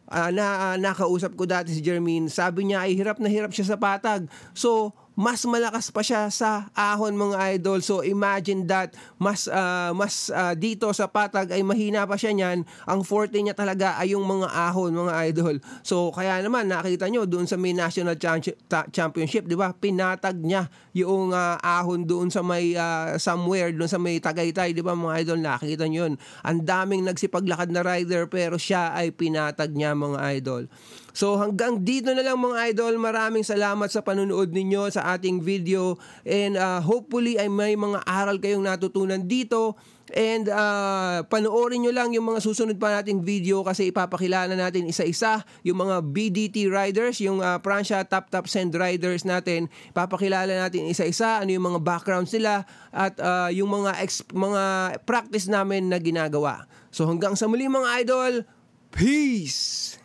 nakausap ko dati si Jermin, sabi niya ay hirap na hirap siya sa patag. So mas malakas pa siya sa ahon, mga idol. So imagine that, mas dito sa patag ay mahina pa siya niyan. Ang forte niya talaga ay yung mga ahon, mga idol. So kaya naman nakita nyo doon sa may national championship, di ba? Pinatag niya yung ahon doon sa may somewhere doon sa may Tagaytay, di ba, mga idol? Nakita nyo yun. Ang daming nagsipaglakad na rider pero siya ay pinatag niya, mga idol. So hanggang dito na lang, mga idol. Maraming salamat sa panonood ninyo sa ating video, and hopefully ay may mga aral kayong natutunan dito. And panoorin nyo lang yung mga susunod pa nating video kasi ipapakilala natin isa-isa yung mga BDT riders, yung Pransya Top Send riders natin. Ipapakilala natin isa-isa ano yung mga backgrounds nila at yung mga practice namin na ginagawa. So hanggang sa muli, mga idol, peace!